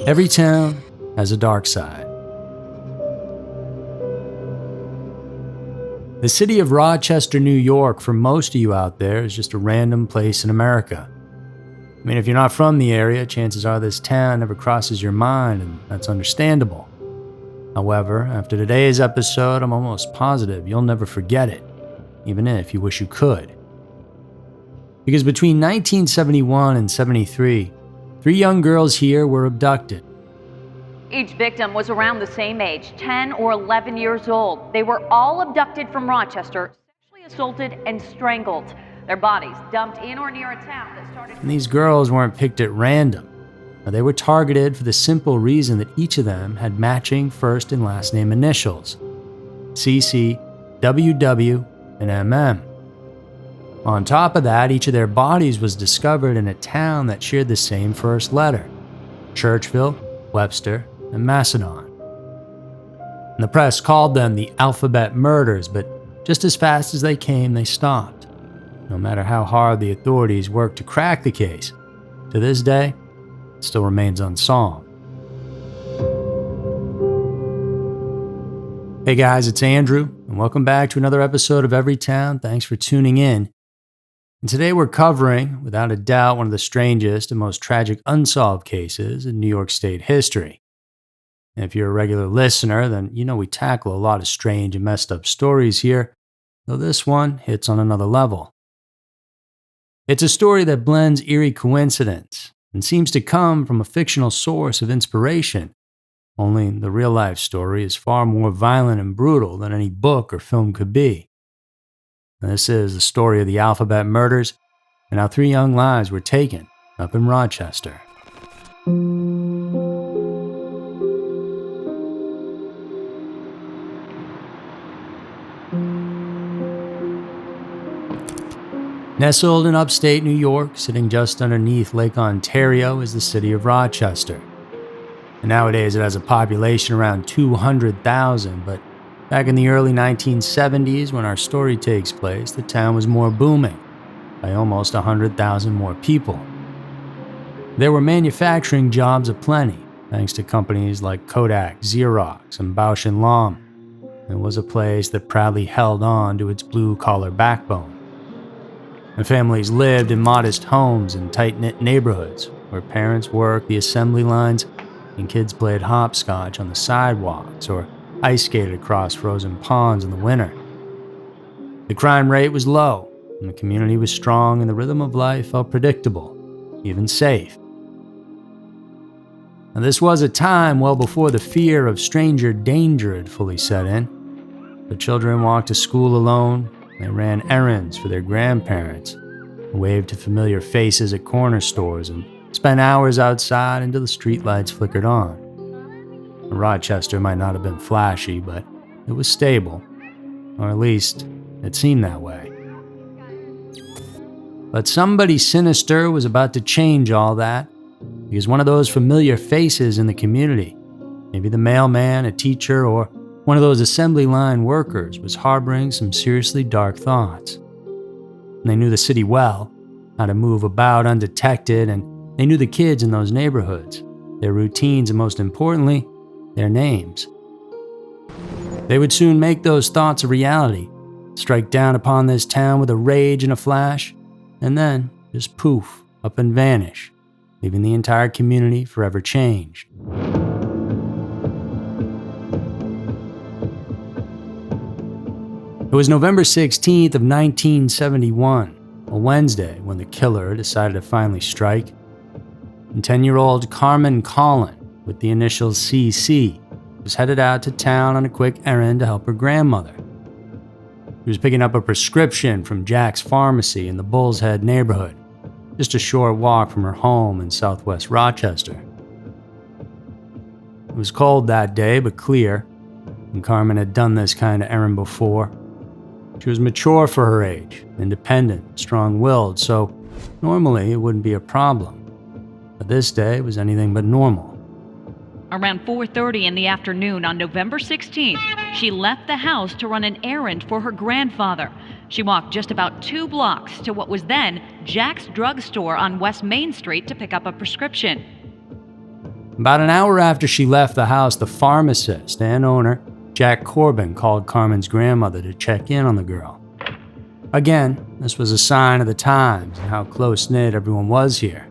Every town has a dark side. The city of Rochester, New York, for most of you out there, is just a random place in America. I mean, if you're not from the area, chances are this town never crosses your mind, and that's understandable. However, after today's episode, I'm almost positive you'll never forget it, even if you wish you could. Because between 1971 and 73, 3 young girls here were abducted. Each victim was around the same age, 10 or 11 years old. They were all abducted from Rochester, sexually assaulted and strangled. Their bodies dumped in or near a town that started... And these girls weren't picked at random. They were targeted for the simple reason that each of them had matching first and last name initials: CC, WW, and MM. On top of that, each of their bodies was discovered in a town that shared the same first letter: Churchville, Webster, and Macedon. And the press called them the alphabet murders, but just as fast as they came, they stopped. No matter how hard the authorities worked to crack the case, to this day, it still remains unsolved. Hey guys, it's Andrew, and welcome back to another episode of Every Town. Thanks for tuning in. And today we're covering, without a doubt, one of the strangest and most tragic unsolved cases in New York State history. And if you're a regular listener, then you know we tackle a lot of strange and messed up stories here, though this one hits on another level. It's a story that blends eerie coincidence and seems to come from a fictional source of inspiration, only the real-life story is far more violent and brutal than any book or film could be. And this is the story of the alphabet murders and how 3 young lives were taken up in Rochester. Nestled in upstate New York, sitting just underneath Lake Ontario, is the city of Rochester. And nowadays it has a population around 200,000, but back in the early 1970s, when our story takes place, the town was more booming, by almost 100,000 more people. There were manufacturing jobs aplenty, thanks to companies like Kodak, Xerox, and Bausch & Lomb. It was a place that proudly held on to its blue-collar backbone. And families lived in modest homes in tight-knit neighborhoods where parents worked the assembly lines and kids played hopscotch on the sidewalks or ice skated across frozen ponds in the winter. The crime rate was low, and the community was strong, and the rhythm of life felt predictable, even safe. Now, this was a time well before the fear of stranger danger had fully set in. The children walked to school alone. They ran errands for their grandparents, waved to familiar faces at corner stores, and spent hours outside until the streetlights flickered on. Rochester might not have been flashy, but it was stable, or at least it seemed that way. But somebody sinister was about to change all that, because one of those familiar faces in the community, maybe the mailman, a teacher, or one of those assembly line workers, was harboring some seriously dark thoughts. And they knew the city well, how to move about undetected, and they knew the kids in those neighborhoods, their routines, and most importantly, their names. They would soon make those thoughts a reality, strike down upon this town with a rage and a flash, and then just poof, up and vanish, leaving the entire community forever changed. It was November 16th of 1971, a Wednesday, when the killer decided to finally strike. And 10-year-old Carmen Colon, with the initials CC, was headed out to town on a quick errand to help her grandmother. She was picking up a prescription from Jack's Pharmacy in the Bull's Head neighborhood, just a short walk from her home in southwest Rochester. It was cold that day, but clear, and Carmen had done this kind of errand before. She was mature for her age, independent, strong-willed, so normally it wouldn't be a problem. But this day was anything but normal. Around 4:30 in the afternoon on November 16th, she left the house to run an errand for her grandfather. She walked just about 2 blocks to what was then Jack's drugstore on West Main Street to pick up a prescription. About an hour after she left the house, the pharmacist and owner, Jack Corbin, called Carmen's grandmother to check in on the girl. Again, this was a sign of the times and how close-knit everyone was here.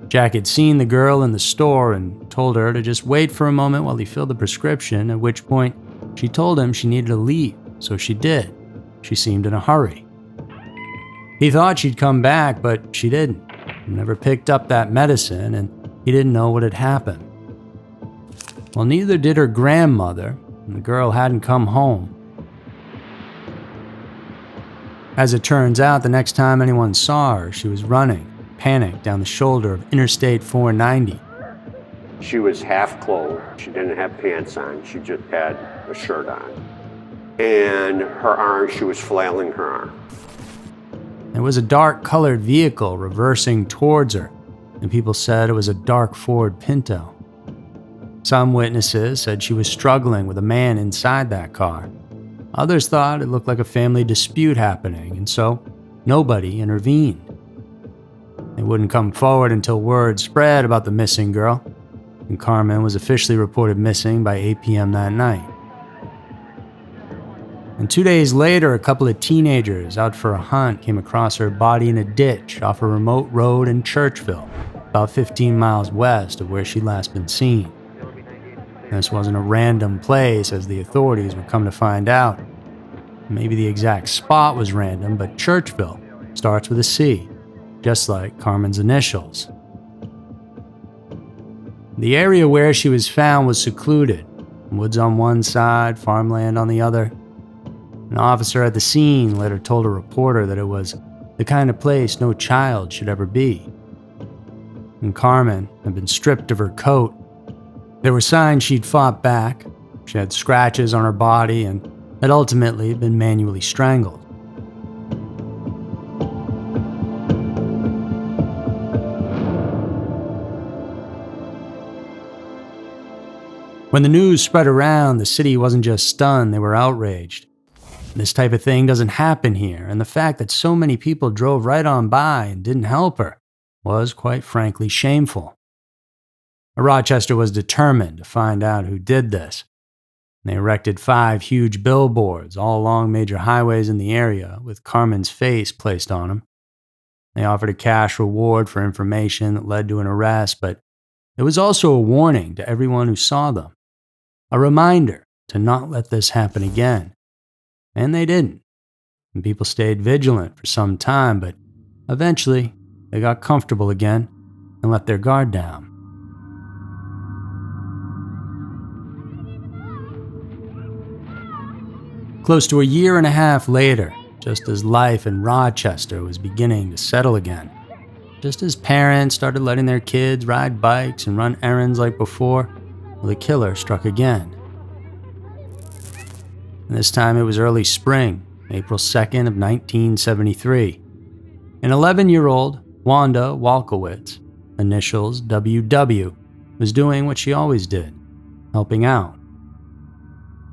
Jack had seen the girl in the store and told her to just wait for a moment while he filled the prescription, at which point she told him she needed to leave, so she did. She seemed in a hurry. He thought she'd come back, but she didn't. She never picked up that medicine, and he didn't know what had happened. Well, neither did her grandmother, and the girl hadn't come home. As it turns out, the next time anyone saw her, she was running, panicked, down the shoulder of Interstate 490. She was half clothed. She didn't have pants on. She just had a shirt on. And her arm, she was flailing her arm. There was a dark-colored vehicle reversing towards her, and people said it was a dark Ford Pinto. Some witnesses said she was struggling with a man inside that car. Others thought it looked like a family dispute happening, and so nobody intervened. They wouldn't come forward until word spread about the missing girl, and Carmen was officially reported missing by 8 p.m. that night. And 2 days later, a couple of teenagers out for a hunt came across her body in a ditch off a remote road in Churchville, about 15 miles west of where she'd last been seen. This wasn't a random place, as the authorities would come to find out. Maybe the exact spot was random, but Churchville starts with a C, just like Carmen's initials. The area where she was found was secluded, woods on one side, farmland on the other. An officer at the scene later told a reporter that it was the kind of place no child should ever be. And Carmen had been stripped of her coat. There were signs she'd fought back. She had scratches on her body and had ultimately been manually strangled. When the news spread around, the city wasn't just stunned, they were outraged. This type of thing doesn't happen here, and the fact that so many people drove right on by and didn't help her was, quite frankly, shameful. Rochester was determined to find out who did this. They erected 5 huge billboards all along major highways in the area with Carmen's face placed on them. They offered a cash reward for information that led to an arrest, but it was also a warning to everyone who saw them. A reminder to not let this happen again. And they didn't. And people stayed vigilant for some time, but eventually they got comfortable again and let their guard down. Close to a year and a half later, just as life in Rochester was beginning to settle again, just as parents started letting their kids ride bikes and run errands like before, the killer struck again. And this time it was early spring, April 2nd of 1973. An 11-year-old, Wanda Walkowicz, initials WW, was doing what she always did, helping out.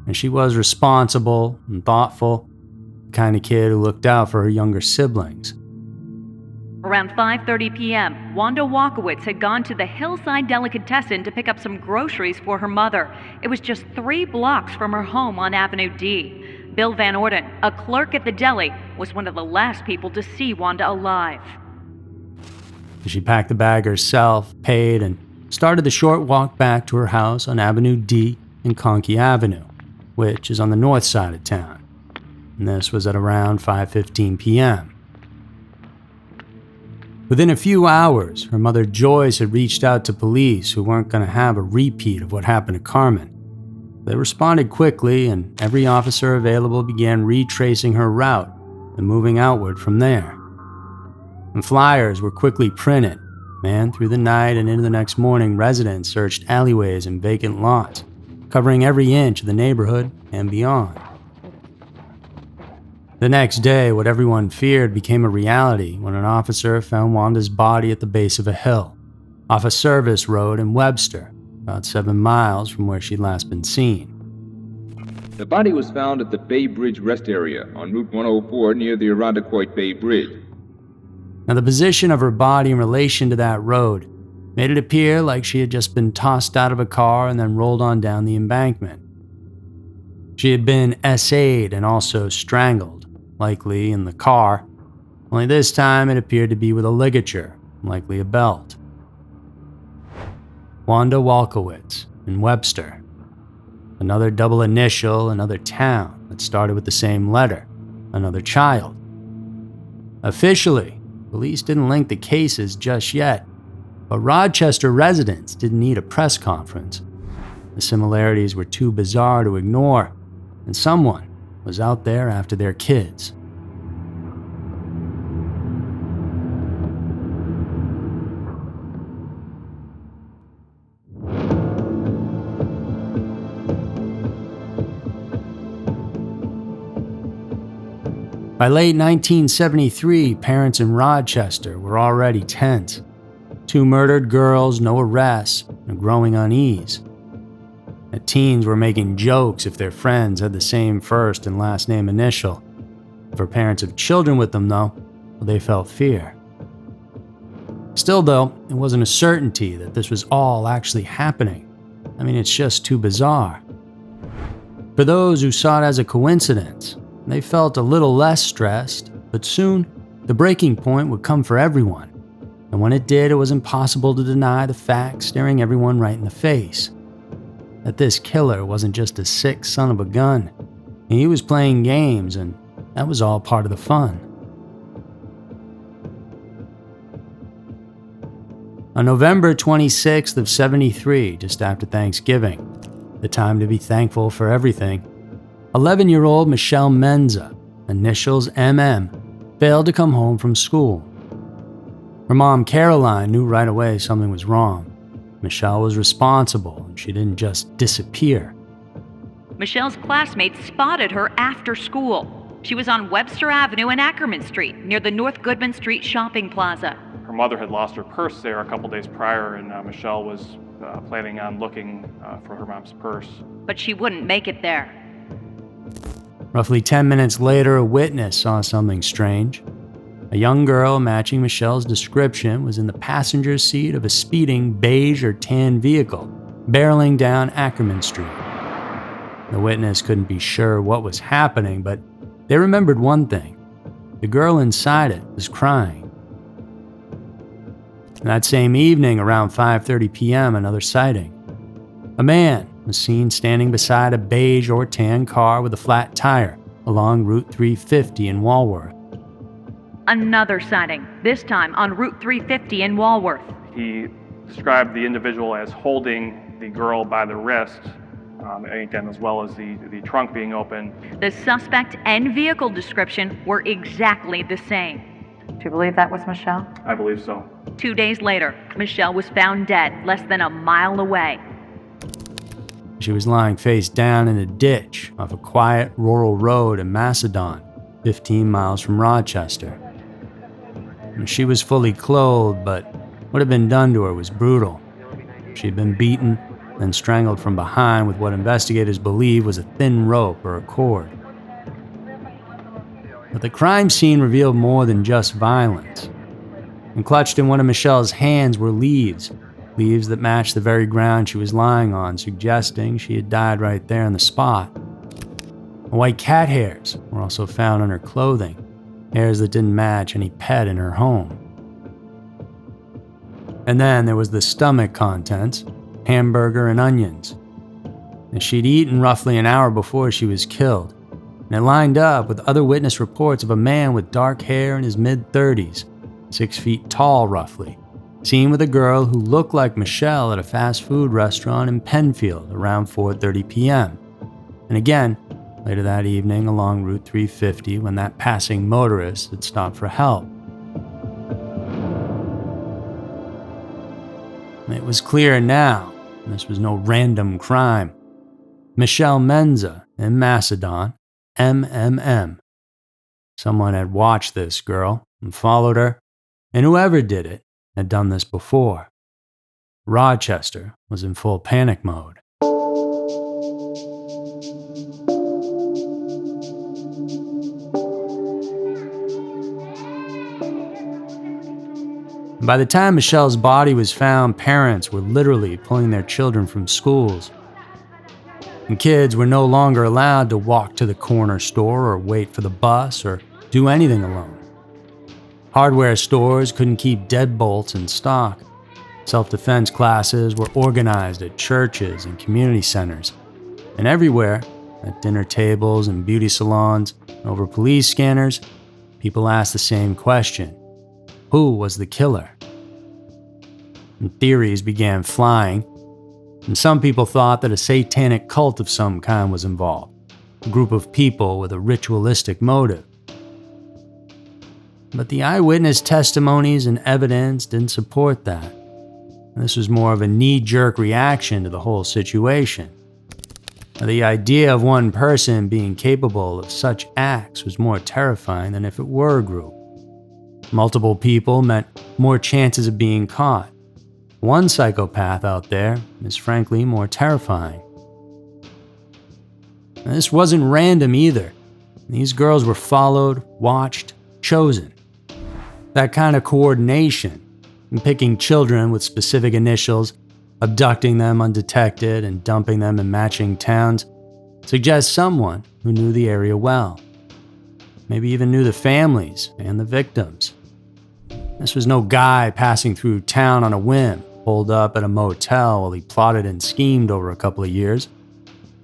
And she was responsible and thoughtful, the kind of kid who looked out for her younger siblings. Around 5:30 p.m., Wanda Walkowicz had gone to the Hillside Delicatessen to pick up some groceries for her mother. It was just 3 blocks from her home on Avenue D. Bill Van Orden, a clerk at the deli, was one of the last people to see Wanda alive. She packed the bag herself, paid, and started the short walk back to her house on Avenue D and Conkey Avenue, which is on the north side of town. And this was at around 5:15 p.m. Within a few hours, her mother Joyce had reached out to police who weren't going to have a repeat of what happened to Carmen. They responded quickly, and every officer available began retracing her route and moving outward from there. And flyers were quickly printed, and through the night and into the next morning, residents searched alleyways and vacant lots, covering every inch of the neighborhood and beyond. The next day, what everyone feared became a reality when an officer found Wanda's body at the base of a hill, off a service road in Webster, about 7 miles from where she'd last been seen. The body was found at the Bay Bridge rest area on Route 104 near the Irondequoit Bay Bridge. Now, the position of her body in relation to that road made it appear like she had just been tossed out of a car and then rolled on down the embankment. She had been SA'd and also strangled, likely in the car, only this time it appeared to be with a ligature, likely a belt. Wanda Walkowicz in Webster. Another double initial, another town that started with the same letter, another child. Officially, police didn't link the cases just yet, but Rochester residents didn't need a press conference. The similarities were too bizarre to ignore, and someone was out there after their kids. By late 1973, parents in Rochester were already tense. 2 murdered girls, no arrests, and growing unease. The teens were making jokes if their friends had the same first and last name initial. For parents of children with them, though, well, they felt fear. Still, though, it wasn't a certainty that this was all actually happening. I mean, it's just too bizarre. For those who saw it as a coincidence, they felt a little less stressed, but soon the breaking point would come for everyone. And when it did, it was impossible to deny the fact staring everyone right in the face. That this killer wasn't just a sick son of a gun. He was playing games, and that was all part of the fun. On November 26th of 73, just after Thanksgiving, the time to be thankful for everything, 11-year-old Michelle Maenza, initials MM, failed to come home from school. Her mom, Caroline, knew right away something was wrong. Michelle was responsible, and she didn't just disappear. Michelle's classmates spotted her after school. She was on Webster Avenue and Ackerman Street, near the North Goodman Street shopping plaza. Her mother had lost her purse there a couple days prior, and Michelle was planning on looking for her mom's purse. But she wouldn't make it there. Roughly 10 minutes later, a witness saw something strange. A young girl matching Michelle's description was in the passenger seat of a speeding beige or tan vehicle, barreling down Ackerman Street. The witness couldn't be sure what was happening, but they remembered one thing. The girl inside it was crying. That same evening, around 5:30 p.m., another sighting. A man was seen standing beside a beige or tan car with a flat tire along Route 350 in Walworth. Another sighting, this time on Route 350 in Walworth. He described the individual as holding the girl by the wrist, again, as well as the trunk being open. The suspect and vehicle description were exactly the same. Do you believe that was Michelle? I believe so. 2 days later, Michelle was found dead less than a mile away. She was lying face down in a ditch off a quiet rural road in Macedon, 15 miles from Rochester. She was fully clothed, but what had been done to her was brutal. She had been beaten and strangled from behind with what investigators believe was a thin rope or a cord. But the crime scene revealed more than just violence. And clutched in one of Michelle's hands were leaves that matched the very ground she was lying on, suggesting she had died right there on the spot. White cat hairs were also found on her clothing, hairs that didn't match any pet in her home. And then there was the stomach contents, hamburger and onions. And she'd eaten roughly an hour before she was killed, and it lined up with other witness reports of a man with dark hair in his mid-30s, 6 feet tall roughly, seen with a girl who looked like Michelle at a fast food restaurant in Penfield around 4:30 p.m. And again, later that evening along Route 350 when that passing motorist had stopped for help. It was clear now, this was no random crime. Michelle Maenza in Macedon, MMM. Someone had watched this girl and followed her, and whoever did it had done this before. Rochester was in full panic mode. And by the time Michelle's body was found, parents were literally pulling their children from schools. And kids were no longer allowed to walk to the corner store or wait for the bus or do anything alone. Hardware stores couldn't keep deadbolts in stock. Self-defense classes were organized at churches and community centers. And everywhere, at dinner tables and beauty salons, over police scanners, people asked the same question: who was the killer? And theories began flying, and some people thought that a satanic cult of some kind was involved, a group of people with a ritualistic motive. But the eyewitness testimonies and evidence didn't support that. And this was more of a knee-jerk reaction to the whole situation. The idea of one person being capable of such acts was more terrifying than if it were a group. Multiple people meant more chances of being caught. One psychopath out there is frankly more terrifying. And this wasn't random either. These girls were followed, watched, chosen. That kind of coordination, and picking children with specific initials, abducting them undetected and dumping them in matching towns, suggests someone who knew the area well. Maybe even knew the families and the victims. This was no guy passing through town on a whim, holed up at a motel while he plotted and schemed over a couple of years.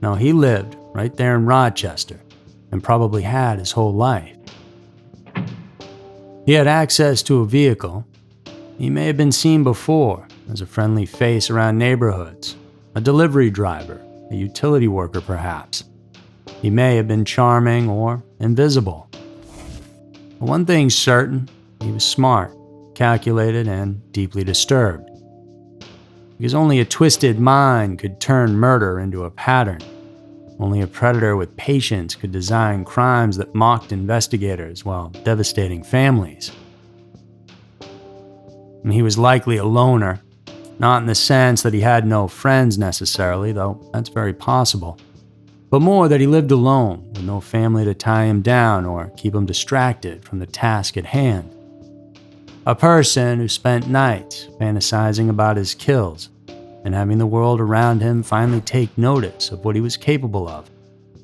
No, he lived right there in Rochester and probably had his whole life. He had access to a vehicle. He may have been seen before as a friendly face around neighborhoods, a delivery driver, a utility worker perhaps. He may have been charming or invisible. But one thing's certain, he was smart, calculated, and deeply disturbed. Because only a twisted mind could turn murder into a pattern. Only a predator with patience could design crimes that mocked investigators while devastating families. And he was likely a loner, not in the sense that he had no friends necessarily, though that's very possible, but more that he lived alone with no family to tie him down or keep him distracted from the task at hand. A person who spent nights fantasizing about his kills and having the world around him finally take notice of what he was capable of,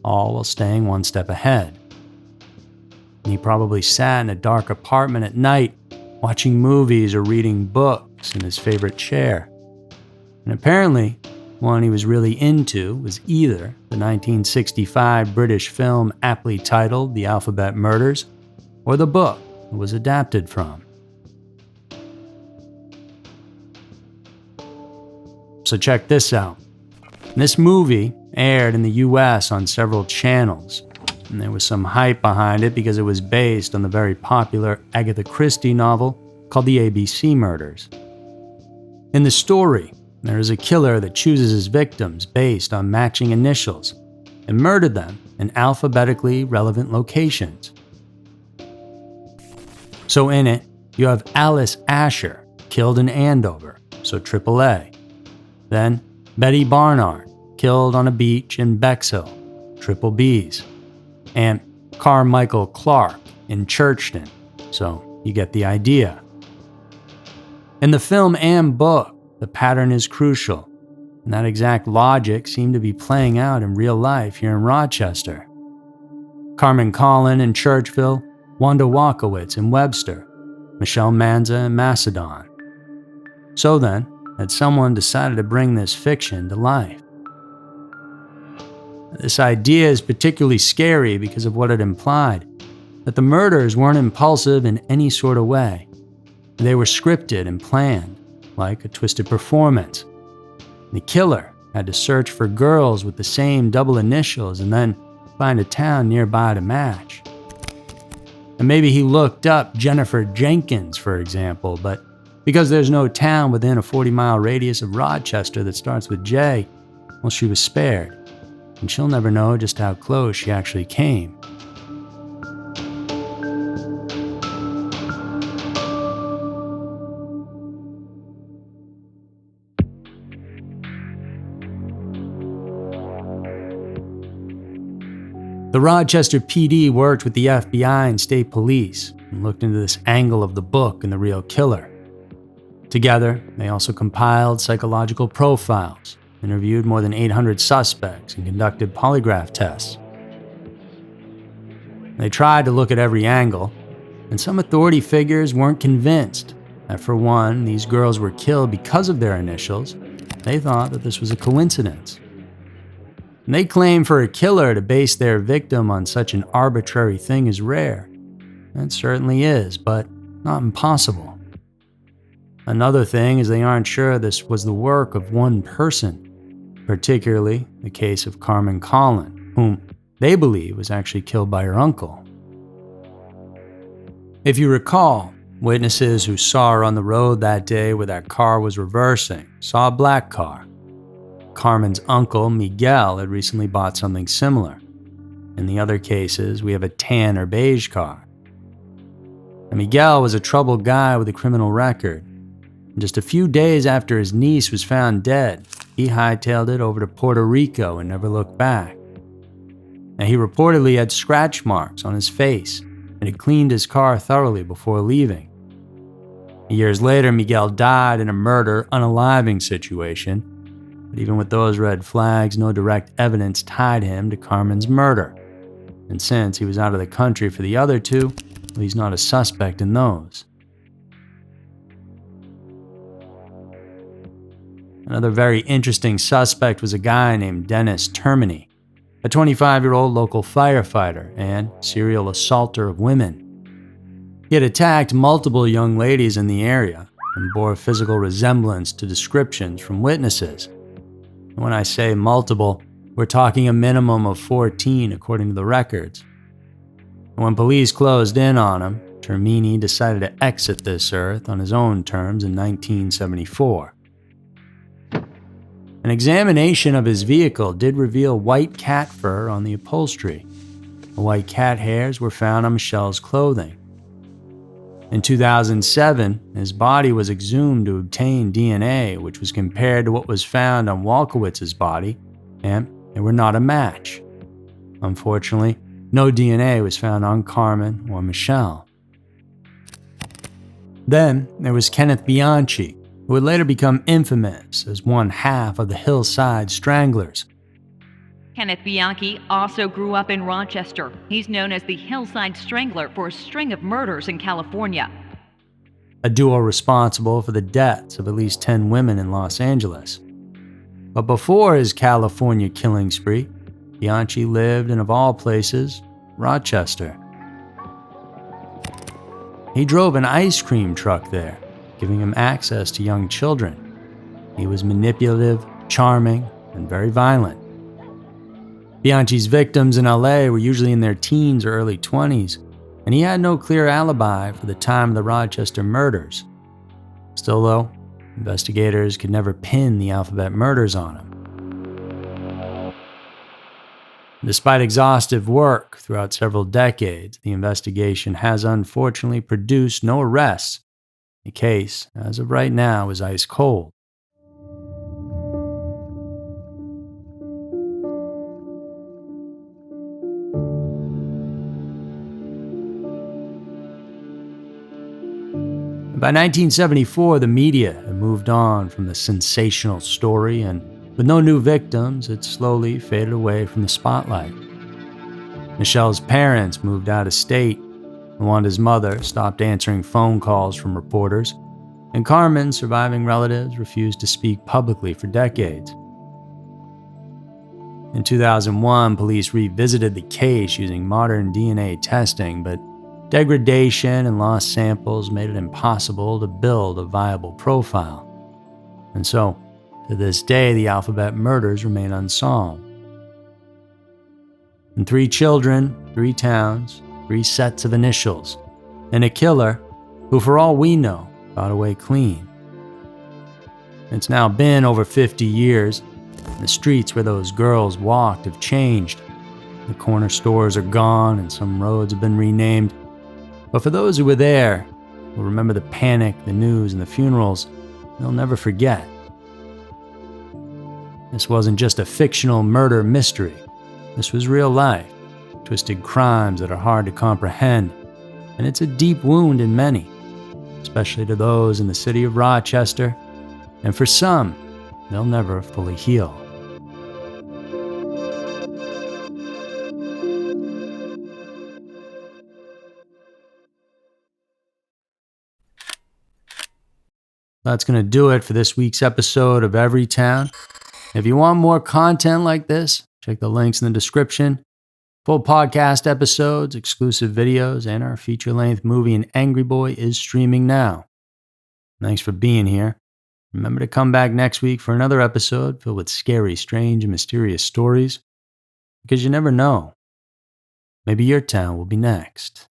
all while staying one step ahead. And he probably sat in a dark apartment at night, watching movies or reading books in his favorite chair. And apparently, one he was really into was either the 1965 British film aptly titled The Alphabet Murders, or the book it was adapted from. So check this out. This movie aired in the US on several channels, and there was some hype behind it because it was based on the very popular Agatha Christie novel called The ABC Murders. In the story, there is a killer that chooses his victims based on matching initials and murdered them in alphabetically relevant locations. So in it, you have Alice Asher, killed in Andover, so AAA. Then Betty Barnard, killed on a beach in Bexhill, triple Bs. And Carmichael Clark in Churchton, so you get the idea. In the film and book, the pattern is crucial, and that exact logic seemed to be playing out in real life here in Rochester. Carmen Colon in Churchville, Wanda Walkowicz in Webster, Michelle Maenza in Macedon. So then, had someone decided to bring this fiction to life. This idea is particularly scary because of what it implied, that the murders weren't impulsive in any sort of way. They were scripted and planned, like a twisted performance. The killer had to search for girls with the same double initials and then find a town nearby to match. And maybe he looked up Jennifer Jenkins, for example, but because there's no town within a 40-mile radius of Rochester that starts with J, well, she was spared. And she'll never know just how close she actually came. The Rochester PD worked with the FBI and state police and looked into this angle of the book and the real killer. Together, they also compiled psychological profiles, interviewed more than 800 suspects, and conducted polygraph tests. They tried to look at every angle, and some authority figures weren't convinced that, for one, these girls were killed because of their initials. They thought that this was a coincidence. And they claimed for a killer to base their victim on such an arbitrary thing is rare. It certainly is, but not impossible. Another thing is they aren't sure this was the work of one person, particularly the case of Carmen Colon, whom they believe was actually killed by her uncle. If you recall, witnesses who saw her on the road that day where that car was reversing saw a black car. Carmen's uncle, Miguel, had recently bought something similar. In the other cases, we have a tan or beige car. And Miguel was a troubled guy with a criminal record. And just a few days after his niece was found dead, he hightailed it over to Puerto Rico and never looked back. Now, he reportedly had scratch marks on his face and had cleaned his car thoroughly before leaving. Years later, Miguel died in a murder unaliving situation, but even with those red flags, no direct evidence tied him to Carmen's murder. And since he was out of the country for the other two, well, he's not a suspect in those. Another very interesting suspect was a guy named Dennis Termini, a 25-year-old local firefighter and serial assaulter of women. He had attacked multiple young ladies in the area and bore a physical resemblance to descriptions from witnesses. And when I say multiple, we're talking a minimum of 14 according to the records. And when police closed in on him, Termini decided to exit this earth on his own terms in 1974. An examination of his vehicle did reveal white cat fur on the upholstery. The white cat hairs were found on Michelle's clothing. In 2007, his body was exhumed to obtain DNA, which was compared to what was found on Walkowicz's body, and they were not a match. Unfortunately, no DNA was found on Carmen or Michelle. Then there was Kenneth Bianchi, who would later become infamous as one half of the Hillside Stranglers. Kenneth Bianchi also grew up in Rochester. He's known as the Hillside Strangler for a string of murders in California. A duo responsible for the deaths of at least 10 women in Los Angeles. But before his California killing spree, Bianchi lived in, of all places, Rochester. He drove an ice cream truck there, giving him access to young children. He was manipulative, charming, and very violent. Bianchi's victims in LA were usually in their teens or early 20s, and he had no clear alibi for the time of the Rochester murders. Still though, investigators could never pin the alphabet murders on him. Despite exhaustive work throughout several decades, the investigation has unfortunately produced no arrests. The case, as of right now, is ice cold. By 1974, the media had moved on from the sensational story, and with no new victims, it slowly faded away from the spotlight. Michelle's parents moved out of state, and Wanda's mother stopped answering phone calls from reporters, and Carmen's surviving relatives refused to speak publicly for decades. In 2001, police revisited the case using modern DNA testing, but degradation and lost samples made it impossible to build a viable profile. And so, to this day, the alphabet murders remain unsolved. And 3 children, 3 towns, 3 sets of initials, and a killer who, for all we know, got away clean. It's now been over 50 years. The streets where those girls walked have changed. The corner stores are gone and some roads have been renamed. But for those who were there, will remember the panic, the news, and the funerals, they'll never forget. This wasn't just a fictional murder mystery. This was real life, twisted crimes that are hard to comprehend, and it's a deep wound in many. especially to those in the city of Rochester, and for some, they'll never fully heal. That's going to do it for this week's episode of Every Town. If you want more content like this, check the links in the description. Full podcast episodes, exclusive videos, and our feature-length movie An Angry Boy is streaming now. Thanks for being here. Remember to come back next week for another episode filled with scary, strange, and mysterious stories. Because you never know. Maybe your town will be next.